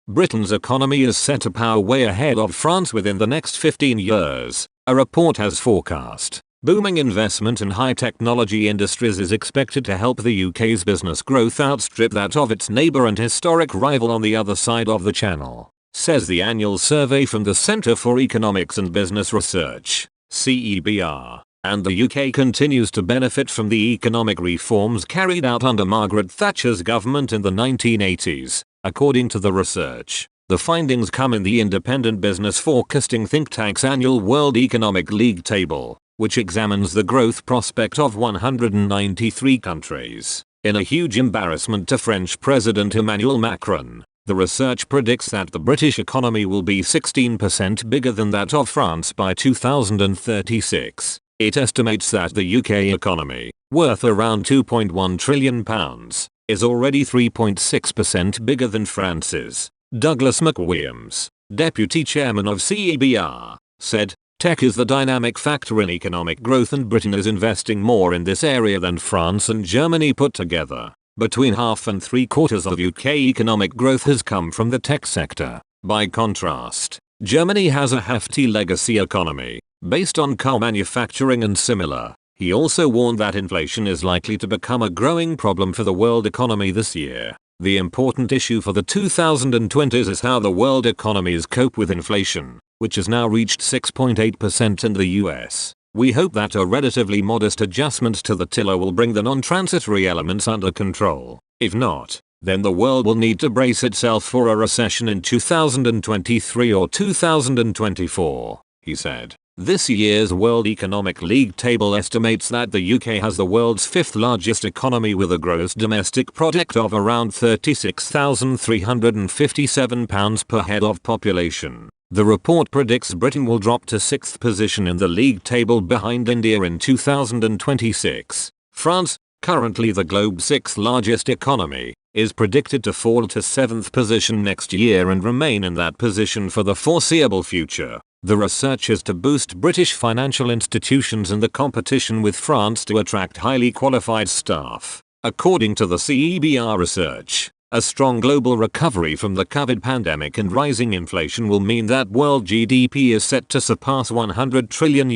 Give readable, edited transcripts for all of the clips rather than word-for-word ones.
Britain's economy is set to power way ahead of France within the next 15 years, a report has forecast. Booming investment in high technology industries is expected to help the UK's business growth outstrip that of its neighbour and historic rival on the other side of the Channel, says the annual survey from the Centre for Economics and Business Research, CEBR. And the UK continues to benefit from the economic reforms carried out under Margaret Thatcher's government in the 1980s, according to the research. The findings come in the independent business forecasting think tank's annual World Economic League table, which examines the growth prospect of 193 countries. In a huge embarrassment to French President Emmanuel Macron, the research predicts that the British economy will be 16% bigger than that of France by 2036. It estimates that the UK economy, worth around £2.1 trillion, is already 3.6% bigger than France's. Douglas McWilliams, deputy chairman of CEBR, said, "Tech is the dynamic factor in economic growth and Britain is investing more in this area than France and Germany put together. Between half and three-quarters of UK economic growth has come from the tech sector. By contrast, Germany has a hefty legacy economy, based on car manufacturing and similar." He also warned that inflation is likely to become a growing problem for the world economy this year. The important issue for the 2020s is how the world economies cope with inflation, which has now reached 6.8% in the US. "We hope that a relatively modest adjustment to the tiller will bring the non-transitory elements under control. If not, then the world will need to brace itself for a recession in 2023 or 2024, he said. This year's World Economic League table estimates that the UK has the world's fifth largest economy with a gross domestic product of around £36,357 per head of population. The report predicts Britain will drop to 6th position in the league table behind India in 2026. France, currently the globe's 6th largest economy, is predicted to fall to 7th position next year and remain in that position for the foreseeable future. The research is to boost British financial institutions in the competition with France to attract highly qualified staff. According to the CEBR research, a strong global recovery from the COVID pandemic and rising inflation will mean that world GDP is set to surpass $100 trillion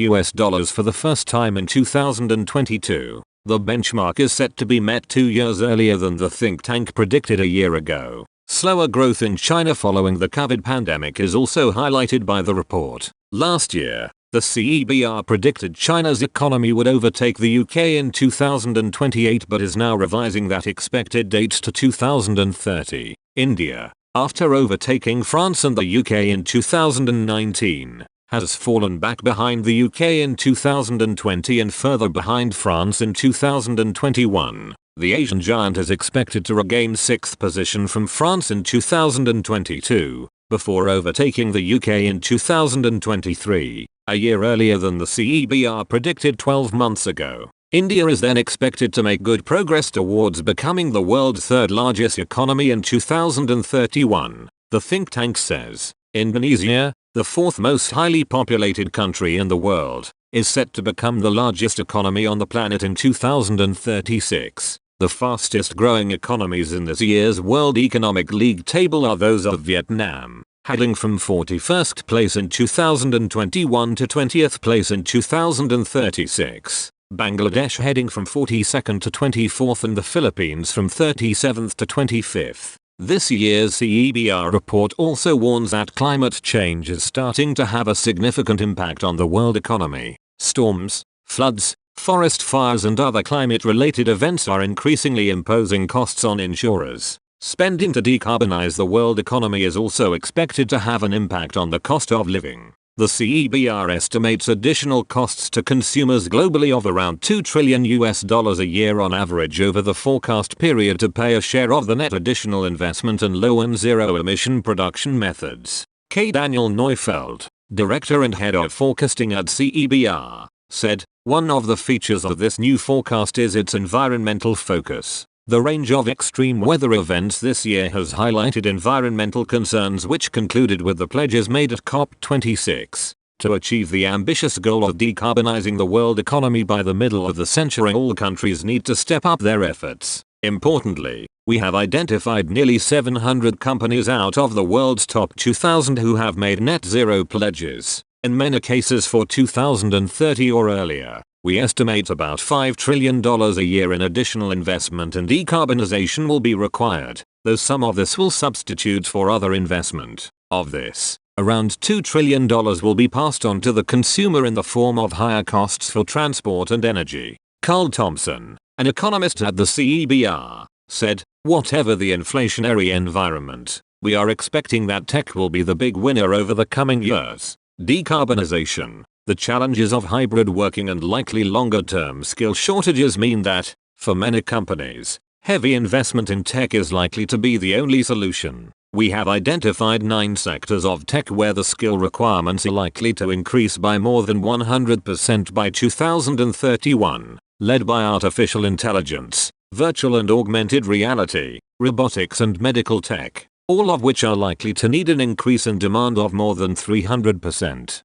for the first time in 2022. The benchmark is set to be met 2 years earlier than the think tank predicted a year ago. Slower growth in China following the COVID pandemic is also highlighted by the report. Last year, the CEBR predicted China's economy would overtake the UK in 2028 but is now revising that expected date to 2030. India, after overtaking France and the UK in 2019, has fallen back behind the UK in 2020 and further behind France in 2021. The Asian giant is expected to regain 6th position from France in 2022, before overtaking the UK in 2023, a year earlier than the CEBR predicted 12 months ago. India is then expected to make good progress towards becoming the world's 3rd largest economy in 2031, the think tank says. Indonesia, the 4th most highly populated country in the world, is set to become the largest economy on the planet in 2036. The fastest growing economies in this year's World Economic League table are those of Vietnam, heading from 41st place in 2021 to 20th place in 2036. Bangladesh heading from 42nd to 24th and the Philippines from 37th to 25th. This year's CEBR report also warns that climate change is starting to have a significant impact on the world economy. Storms, floods, forest fires and other climate-related events are increasingly imposing costs on insurers. Spending to decarbonize the world economy is also expected to have an impact on the cost of living. The CEBR estimates additional costs to consumers globally of around $2 trillion a year on average over the forecast period to pay a share of the net additional investment in low and zero emission production methods. K. Daniel Neufeld, director and head of forecasting at CEBR, said, "One of the features of this new forecast is its environmental focus. The range of extreme weather events this year has highlighted environmental concerns which concluded with the pledges made at COP26. To achieve the ambitious goal of decarbonizing the world economy by the middle of the century, all countries need to step up their efforts. Importantly, we have identified nearly 700 companies out of the world's top 2,000 who have made net zero pledges, in many cases for 2030 or earlier. We estimate about $5 trillion a year in additional investment in decarbonization will be required, though some of this will substitute for other investment. Of this, around $2 trillion will be passed on to the consumer in the form of higher costs for transport and energy. Carl Thompson, an economist at the CEBR, said, "Whatever the inflationary environment, we are expecting that tech will be the big winner over the coming years. Decarbonization, the challenges of hybrid working and likely longer-term skill shortages mean that, for many companies, heavy investment in tech is likely to be the only solution." We have identified 9 sectors of tech where the skill requirements are likely to increase by more than 100% by 2031, led by artificial intelligence, virtual and augmented reality, robotics and medical tech, all of which are likely to need an increase in demand of more than 300%.